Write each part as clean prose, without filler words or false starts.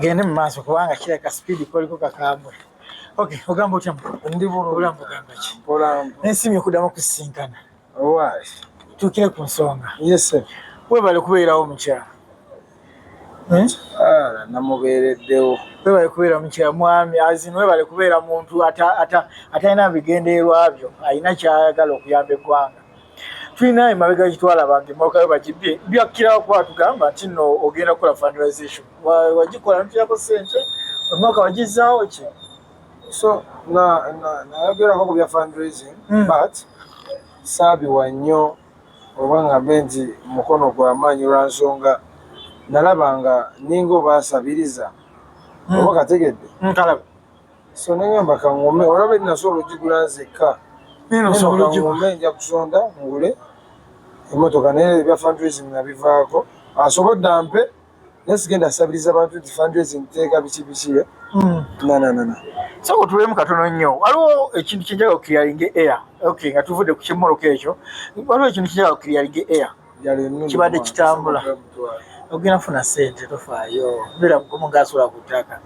gende mu maaso kubanga kireka speed koliko kakambwe. Okay, ogamba otya ndi bulamba ogamba ki? Bulamba. Ensimye kudamu kusinkana. Why? Tukire ku nsonga. Yes sir. Webale kubeerawo mukyala. Namubeereddewo. Webale kubeera mukyala mwami azino webale kubeera muntu atalina bigendeerwa byo alina kyayagala okuyamba eggwanga. Tulina emabega kitwala bange mmokayo bagibye byakirawo kuba tugamba nti nno ogenda kukola fundraisation wagikola ntulyako ssente omwaka wagizaawo ki? So nayogerako ku bya fundraising but saabiwa nnyo oba ngambe nti mukono gw'amaanyi lwa nsonga nalaba nga ninga obaasabiriza oba kategedde nkalaba so nengamba kaŋŋume olaba nasobola ogigula nzekka kaŋŋume nja kusonda ngule emmotoka naye ebya fundraising nabivaako asobodde ampe naye sigenda asabiriza abantu nti fundraising teeka biki nananana so tulemu katono nnyo waliwo ekintu kyenjaga okukiriyalinga air okay nga tuvudde ku kimmoloka ekyo waliwo ekintu kyenjaga okukiriyalinga air kibadde kitambula ogenda funa ssente tofaayo beera mugomo ngaasobola ku ttaka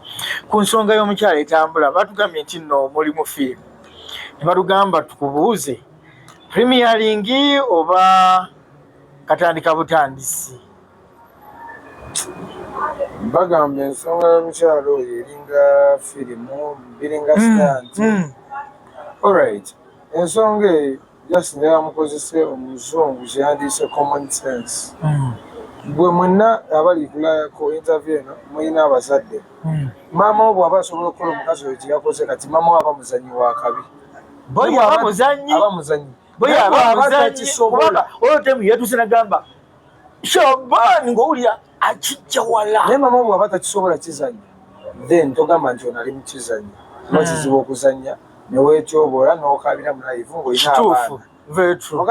ku nsonga y'omukyala etambula batugambye nti nno mulimu firimu ne batugamba tukubuuze premieringi oba katandika butandisi bagambye ensonga y'omukyalo oyo eringa firimu biringa sitanti alright ensonga eyo just ne bamukozese omuzungu kyeyandiise common sense bwe mwenna abali kulayako interview eno muyina abazadde maama wo bw'aba asobola okukola omukazi oyo kyeyakoze kati maama wo aba muzanyi wa kabi aba muzanyi oyo temu yetuse nagamba Shaban ng'owulira akijja wala naye maama wo bw'aba takisobola kizannya then togamba nti ono ali mu kizannya kuba kizibu okuzannya ne weetyobola n'okabira mu live ng'olina abaana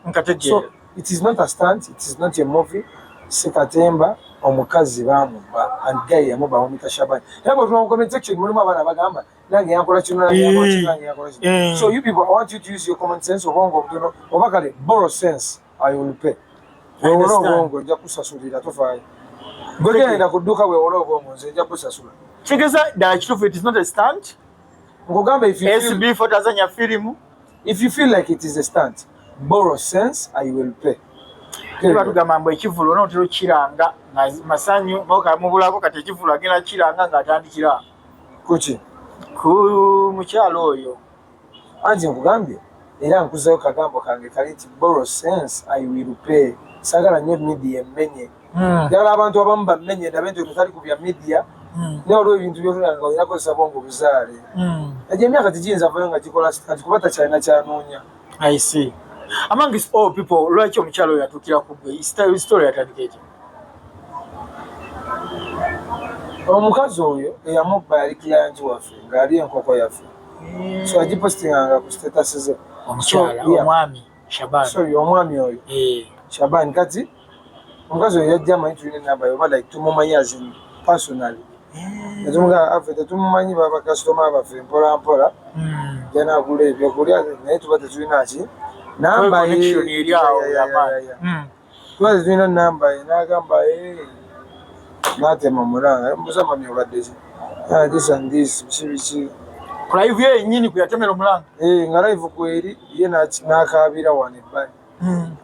okategedde so it is not a stunt, it is not a movie. Sekatemba omukazi bamubba and guy yamubba omita Shaban yabo tuna comment section mulimu abana bagamba nange yankola kino nange yankola kino so you people, I want you to use your common sense obongo butono obakale borrow sense I will pay wewe obongo nja kusasulira tofaayo gwegenda kudduka wewe obongo nze nja kusasula kigeza da kitufu it is not a stunt ngogamba if you SB for Tanzania film if you feel like it is a stunt borrow sense I will pay batugamba mbu ekivulo n'otero kiranga masanyu moka mubulako kati ekivulo agenda kiranga ng'atandikira kuki ku mukyalo oyo anti nkugambye era nkuzayo kagambo kange kali nti borrow sense I will pay sagala nnyo media emmenye ddala abantu abamu bammenye ndabe nti otali ku bya media naye olwo ebintu byotulanga olina kozesa bongo buzaale egyo emyaka tegiyinza avayo nga gikola kati kuba takyalina kyanoonya I see. Among these all people, lwaki omukyalo oyo atukira ku gwe story yatandika ekyo omukazi oyo eyamubba yali client waffe ng'ali enkoko yaffe so agipostinganga ku status ze omukyala omwami Shaban sorry omwami oyo Shaban kati omukazi oyo yajja amanyi tulina enamba yoba like tumumanyi azin personally etumuga affe tetumumanyi baba customer baffe mpola mpola janagula ebyokulya naye tuba tetulina ki namba tuba tetulina namba ye n'agamba n'atema mulanga muzama myobadde ki this and this biki ku live ye yennyini kuyatemera omulanga nga live kweri ye n'akaabira wano ebbali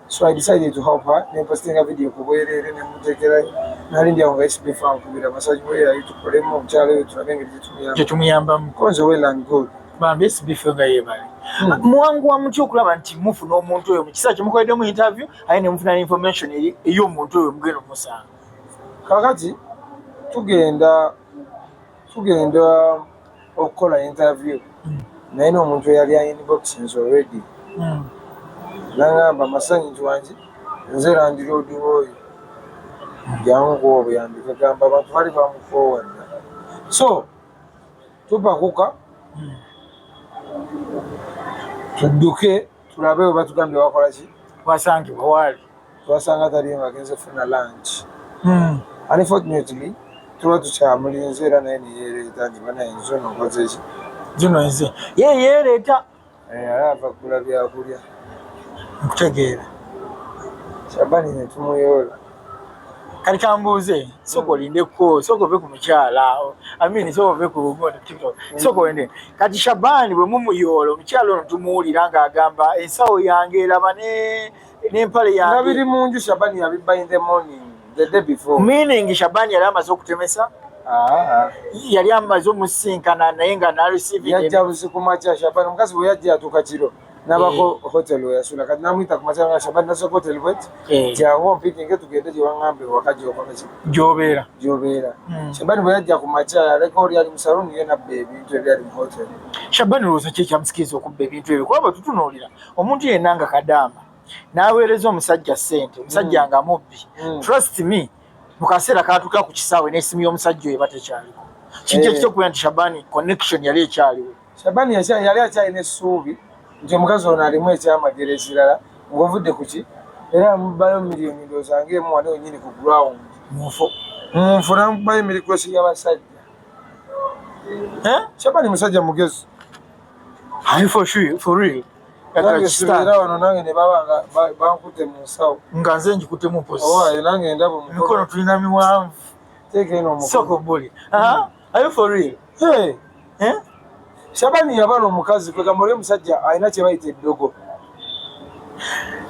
so I decided to help her nempostinga video ku bwereere nemuteekerayo nalindi awo nga SB fan kubira masaji weerayo tukolemu omukyalo oyo tulabe engeri gyetumuyambamu konze well and good bambi SB fe nga yeebale muwanguwa mutya okulaba nti mufuna omuntu oyo mu kiseera kyemukoleddemu interview aye ne mufuna information ey'omuntu oyo mugenda omusanga kakati tugenda okukola interview naye n'omuntu eyali inboxings already nangamba masanyi nti wangi nze landiroodi oyo jangu obuyambi kagamba abantu bali bamufowadda so tupakuka tudduke tulabe we batugambye wakola ki wasangibwa waali twasanga tali nga agenze funa lunch unfortunately tuba tukyamulinze era naye neyereeta nti banaye nzo nokoze ki zino nze ye yeereeta ava kugula byakulya nkutegeera Shabani ne tumuyoola kali kambuze soko lindeko soko ve ku mukyala amini soko ve ku ngono TikTok soko ende kati Shabani bwe mumuyolo mukyalo ono tumuwulira nga agamba ensawo yange eraba n'empale yange nabiri munju Shabani yabibba in the morning the day before meaning Shabani yali amaze okutemesa yali amaze omusinkana naye nga nareceive yajja busiku makya Shabani mukazi bwe yajja atuuka kiro nabako hotel yasula kati namwita ku makya nga Shabani nasoko hotel bwet jangu mpikinge tugende gye waŋŋambe wakaji okakaki gy'obeera Shabani bwe yajja ku makya yaleka oli ali mu saluni ye nabba ebintu ebyali mu hotel Shabani lowooza ki ekyamusikiriza okubba ebintu ebyo kuba bwetutunuulira omuntu yenna nga kadamba n'aweereza omusajja ssente omusajja nga mubbi trust me mu kaseera kaatuuka ku kisaawe n'essimu y'omusajja oyo eba tekyaliko kijja kitokubira nti Shabani connection yali ekyaliwo Shabani yali akyalina essuubi nti omukazi ono alimu ekyamagero ekirala ng'ovudde ku ki era mubayo miliyoni ndowooza ng'emu wane wennyini ku ground munfu namubayo emirikwesi y'abasajja Shabani musajja mugezi for real nange sibeera wano nange ne baba nga bankutte mu nsawo nga nze njikuttemu mposi nange ndaba emikono tulina miwanvu teeka eno soko buli are you for real Shabani yabala omukazi kwegamba oli omusajja alina kye bayita eddogo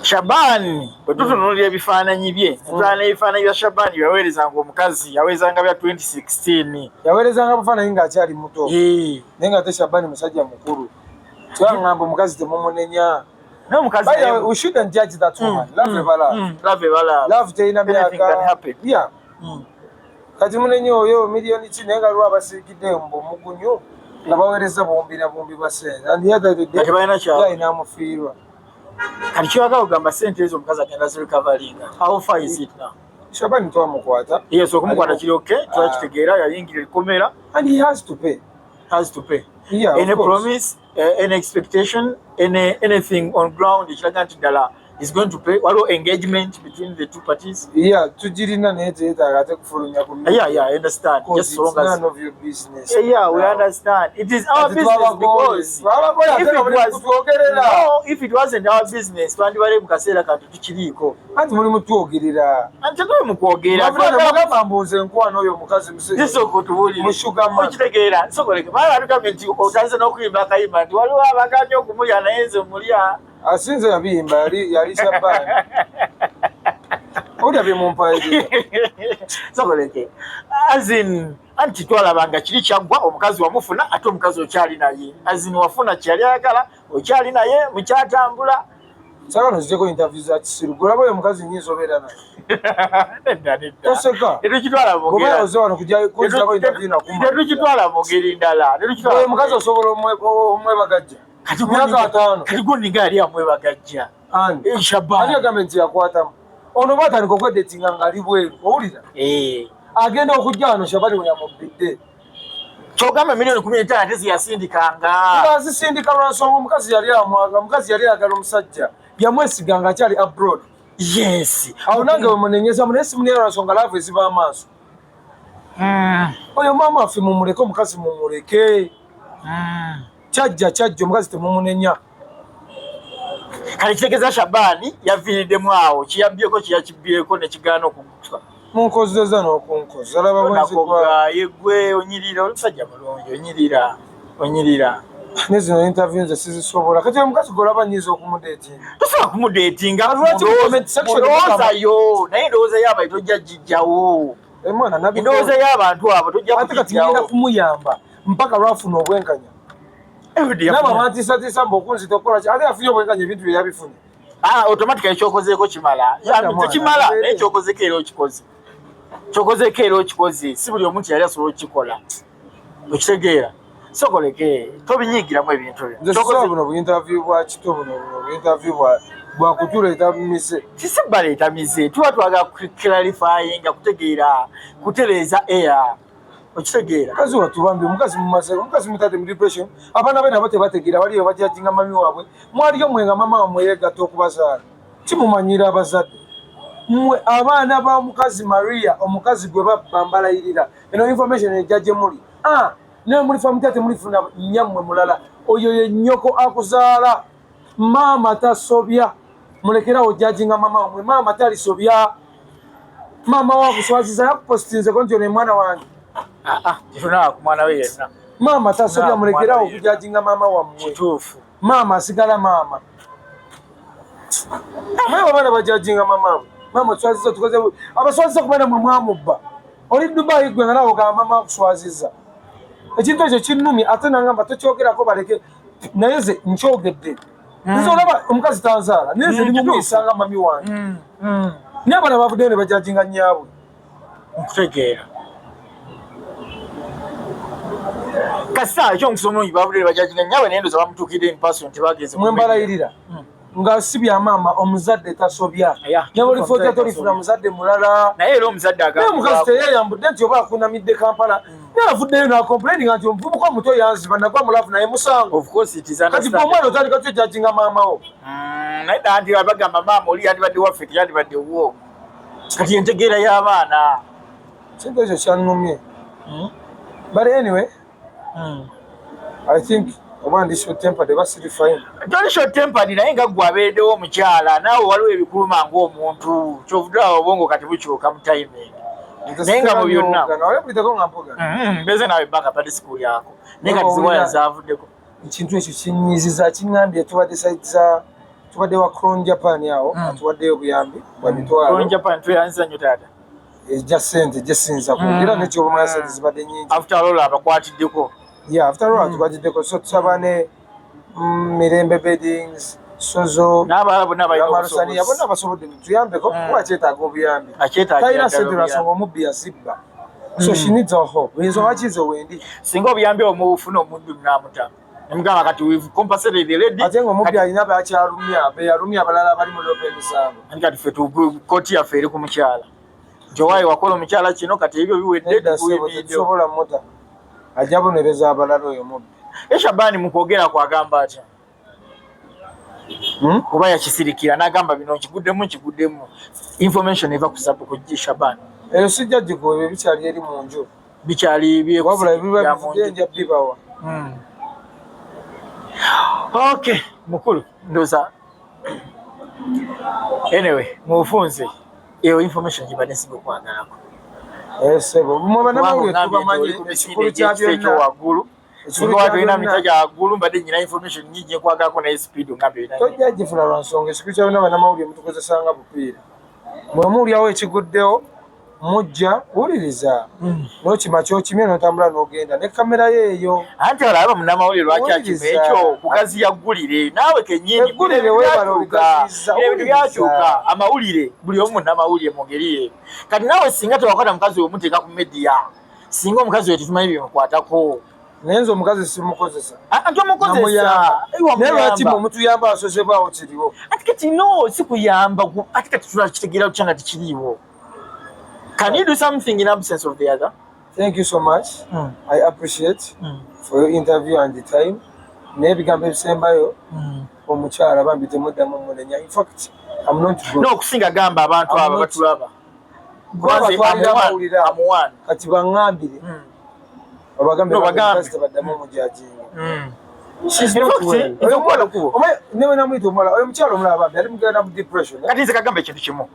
Shabani bwe tutunuulira ebifaananyi bye ebifaananyi bya Shabani yaweerezanga omukazi yaweerezanga bya 2016 yaweerezanga bufaananyi ng'akyali muto naye nga ate Shabani musajja mukulu twangamba omukazi temumunenya we shouldn't judge that woman love terina myaka kati munenye oyo miliyoni ki naye nga lwa abasiikidde mugunyu nga baweereza bombi na bombi basente alina amufiirwa kati kyoyagala okugamba sente ezo omukazi agenda zirikavalinga how far is it now Shabani twamukwata yes okumukwata kiri okay twakitegeera yayingira ebikomera and he has to pay any promise any expectation anything on ground ekiraga nti ddala is going to pay waliwo engagement between the two parties tugirina naye teetaaga ate kufulunya ku I understand just so long as none of your business we understand it is our business because if it wasn't our business twandibale mu kaseera kanti tukiriiko anti mulimu twogerera anti tuli mu kwogera bagamba mbuuze nkwano oyo omukazi okitegeera sokoleke bala tugambe nti otandise n'okuyimba akayimba nti waliwo abaganya okumulya naye nze mulya asinze yabiyimba yali Shabani olya byemumpaire sokoleke azin anti twalabanga kiri kyaggwa omukazi wamufuna ate omukazi okyali naye azin wafuna kyali ayagala okyali naye mukyatambula sagano zijeko interview za kisiru gulaba oyo omukazi nyinza obeera naye toseka tetukitwala mu ngeri ndala omukazi osobola omwebagajja kati goninga yali amwebagajja Shabani agambe nti yakwatamu ono batandika okwedetinga ngaali bweru owulira agenda okujja wano Shabani we yamubbidde kyogamba miliyoni 15 ate ziyasindikanga azisindika lwansonga omukazi yali amwaga omukazi yali ayagala omusajja yamwesiganga akyali abroad awo nange wemunenyeza munesi munera lwansonga laavu eziba amaaso oyo maama affe mumuleke omukazi mumuleke kyajja omukazi temumunenya kale kitegeeza Shabani yaviiriddemu awo kiyabbyeko kiyakibbyeko nekigaana okugutwa munkozeza n'okunkoza laba bwenzigaye gwe onyirira omusajja mulungi onyirira ne zino interview nze sizisobola kati omukazi golaba nyiza okumudeetinga tosobola kumudeetinga ndowoozayo naye ndowooza yaaba tojja gijjawo endowooza y'abantu abo tojja ate kati ngenda kumuyamba mpaka lwafuna obwenkanya nabo abantiisatiisa mba okunzita okukola ki ate afunye obwenkanya ebintu bye yabifunye automatically ekyokozeeko kimala tekimala naye ekyokozeeko era okikoze kyokozeeko era okikoze si buli omuntu yali asobola okukikola okitegeera sokoleke tobinyigiramu ebintu buno buinterview bwakito buno buinterview bwakutuleeta mise tisibaleeta mize tuba twagala clarifyinga kutegeera kutereeza air okitegeera mukazi watubambye omukazi mumaseko omukazi mutate mu depression abaana be nabo tebategeera waliyo bajajinga mami waabwe mwaliyo mwenga mama wamwe yeegatta okubazaala kimumanyira abazadde mmwe abaana ba mukazi Maria omukazi gwe babambalayirira eno information ejja muli naye mulifa mutate mulifuna nyammwe mulala oyo ye nnyoko akuzaala maama tasobya mulekerawo jajinga mama wamwe maama talisobya Mama wa kuswaziza yakupostinze konti ne mwana wange. Tuna ku mwana we yenna. Mama tasobya mulegera okujajinga mama wa mmwe. Kituufu. Mama sigala mama. Mama bana bajajinga mama. Mama kuswaziza tukoze abaswaziza kumana mu mwamubba. Oli Dubai gwe ngalawo ga mama kuswaziza. Ekintu ekyo kinnumi ate nangamba tokyogerako baleke nayeze nkyogedde. Nzo olaba omukazi tanzaala neze ndi mumuyisanga mami wange. N'abana bavudde ne bajajinga nyaabwe. Nkutegeera. Kasa ekyo nkusoma bavudde ne bajajinga nyaabwe naye ndoza bamutuukidde in person tebagenze. Mwembalayirira. Nga sibya mama omuzadde tasobya. Nyabuli fota tolifuna muzadde mulala. Naye era omuzadde agamba. Omukazi teyeyambudde nti oba akunamidde Kampala. N'avuddeyo n'acomplaining nti omuvubuka omuto yanziba nagwa mulavu naye musango. Of course it is understandable. Kati omwana otandika kyojajinga maama wo. Naye dandi bagamba maama oli yandibadde waffe teyandibadde wo. Kati entegeera y'abaana. Kintu ekyo kyannumye. But anyway, I think obandi short tempered basiri fine. Don't short tempered naye nga gwe abeedewo omukyala naawe waliwo ebikuluma ng'omuntu kyovuddewo obwongo kati bukyuka mu timing. Naye nga mu byonna mbeze naawe banga padi school yako naye kati ziwaya zaavuddeko. Ekintu ekyo kinyiziza kiŋŋambye tubadde site za tubadde wa Crown Japan awo atuwaddeyo obuyambi bwa mitwalo. Crown Japan tweyanziza nnyo taata. Ejja ssente gyesinza kwogera nekyobamala sente zibadde nnyingi. After all abakwatiddeko. Yeah, after all tukwatiddeko so tusaba ne Mirembe Beddings Sozo n'abalala bonna abamarusani bonna basobodde tuyambeko kuba kyetaaga obuyambi. Talina sente lwasonga omubbi yazibba. So she needs our hope. Oyinza wakize wendi. Singa obuyambi omufuna omuddu n'amuta. Mugamba kati we've compensated the lady. Ate ng'omubbi alina bakyalumya beyalumya abalala abali mu lope emisango. Ani kati ffe kkooti yaffe eri ku mukyala. Jowayi wakola omukyala kino kati ebyo biwedde tusobola mota. Ajja bonereza abalala oyo mubbi. Shabani mu kwogera kwagamba atya. Kuba yakisirikira n'agamba bino nkiguddemu information eva ku sabu ku Shabani. Eyo sijja gikuwe bikyali eri mu nju. Bikyali wabula ebiba bivudde nja bibawa. Okay, mukulu ndoza. Anyway, mufunze. Eyo information gibadde singo kwagalako. Sebo mwa namawulire tubamanyi ekikulu kya byonna waggulu. Singo watu ina mitaja waggulu mbadde nyina information nyingi kwagalako na speed ngambye bina. Tojja gifuna lwansonga ekikulu kya byonna banamawulire mutukozesanga bupiira. Mwe muulyawo ekiguddewo mujja wuliriza n'okima kyokimye n'otambula n'ogenda ne kamera yeeyo. Anti olaba munnamawulire lwaki akima ekyo kugaziya ggulire naawe kennyini eggulire weebala ogaziza ebintu byakyuka amawulire buli omu munnamawulire mu ngeri yeeyo. Kati naawe singa tewakwata mukazi we omuteeka ku media singa omukazi we tetumanyi byemukwatako. Naye nze omukazi simukozesa. Tomukozesa. Naye lwaki mumutuyamba asozebwawo kiriwo. Ati kati no si kuyamba ati kati tulakitegeera kukyanga tikiriiwo. Can you do something in absence of the other? Thank you so much. I appreciate for your interview and the time. Nebigambo ebisembayo omukyala bambi temuddamu munenya. In fact, I'm not good. No kusinga gamba abantu aba batulaba. Amuwan. Kati bangambire. Abagambe baddamu mujajinga. She's not well. Newe namwita omwala oyo mukyala omulala bambi ali mugenda mu depression. Kati nze kagamba ekintu kimu.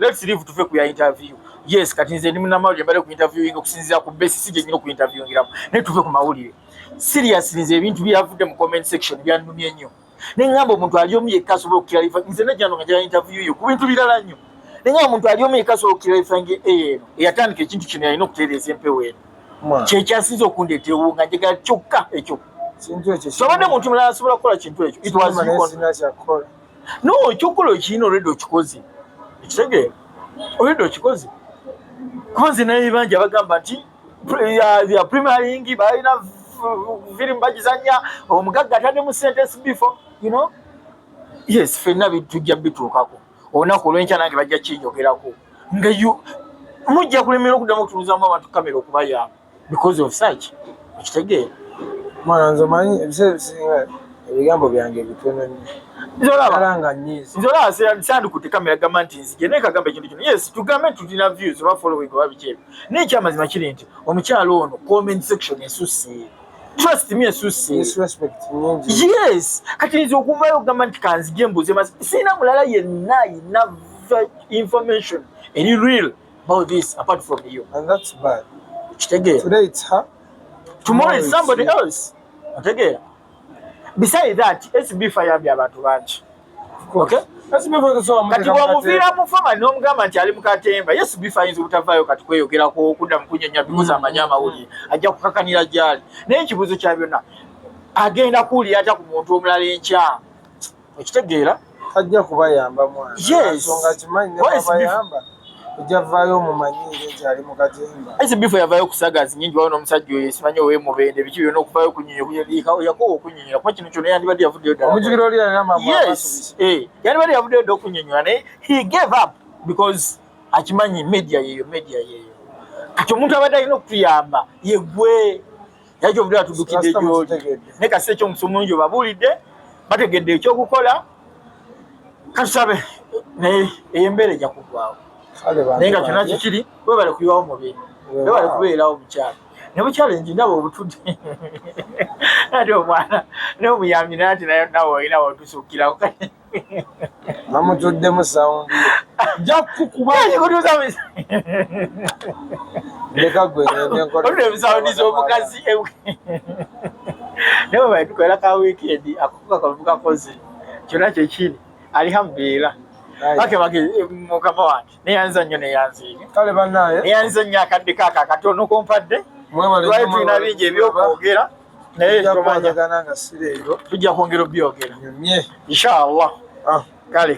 Let's leave tuve ku ya interview. Yes, kati nze ndi munnamawulire mbadde ku interviewing okusinziira ku base si gyenyina ku interviewingiramu naye tuve ku mawulire. Seriously nze ebintu byavudde mu comment section byannumye nnyo. Ne ngamba omuntu ali omu yekka asobola okukiralifa nze nejjano nga gyala interview yo ku bintu birala nnyo. Ne ngamba omuntu ali omu yekka asobola okukiralifa eno eyatandika ekintu kino yalina okutereeza empewo eno. Kyekyasinza okundeetera nga njagala kyokka ekyo. Tobadde muntu mulala asobola kukola kintu ekyo. It was you. No, ekyokukola ekirina olwedde okikoze. Ekitegeera olwedde okikoze. Kuba nze naye bangi abagamba nti ya primarying balina firimu bagizanya omugagga ataddemu sentence before, you know. Yes, ffenna tujja bituukako. Olunaku olw'enkya nange bajja kinyogerako. Nga mujja kulemera okuddamu okutunuzamu abantu kamera okubayamba because of such. Ekitegeera. Mwana nze manyi ebiseera ebisinga ebigambo byange bitono nnyo. Nzola sandikutte kamera gamba nti nzije naye kagamba ekintu kino. Yes, tugambe tulina views oba following oba bikyebyo. Naye ekyamazima kiri nti omukyalo ono comment section esusse. Trust me esusse. Disrespect nyingi. Yes. Kati nze okuvayo okugamba nti kanzije embuuze siina mulala yenna ayina information any real about this apart from you. And that's bad. Today it's her. Tomorrow is somebody else. Besides that, SB fire bya abantu bangi. Okay? SB fire so kati wamuvira mufama nomugamba nti ali mukatemba. SB fire inzu butavayo kati kweyogera ko okudda mukunyenya bikoza amanyama uli. Ajja kukakanira jali. Naye ekibuzo kya byonna agenda kuli ata ku muntu omulala enkya. Okitegeera? Ajja kubayamba mwana. Yes. Songa kimanyi ne kubayamba. Ujavayo mumanyire nti ali mukatemba. SB fire yavayo kusagazi nyingi wawo n'omusajja oyo simanyi owe mubende biki byonna okuvayo kunyinyo kuyalika yakowa okunyinyo kuba kino kyonna yandibadde yavuddeyo ddala. Omujigiro oli alina amabu yes. Yandibadde yavuddeyo ddala okunyinyola naye he gave up because akimanyi media yeyo. Kati omuntu abadde alina okutuyamba ye gwe yajja obudde atudukidde gy'oli. Ne kasi ekyomusomo mungi obabuulidde bategedde ekyokukola katusabe naye ey'embeera ejja kuggwawo. Naye nga kyonna kikiri webale kuyiwawo mubiri webale kubeerawo bukyala ne bukyala enji ndaba obutudde ati omwana naye omuyambi nati nawe olina wotusukkirako namutudde mu sawundi nja kukubakutuuza leka gwe ebisawundi z'omukazi naye webale tukolera ka wiikendi akukuka kavukakoze kyonna kyekiri alihamdulilah. Bake mukama wange neyanza nnyo neyanziige kale bannaye neyanza nnyo akadde kaaka akatono kompadde lwali tulina bingi ebyokwogera naye tomanya nga sireero tujja kwongera obyogera inshallah. Kale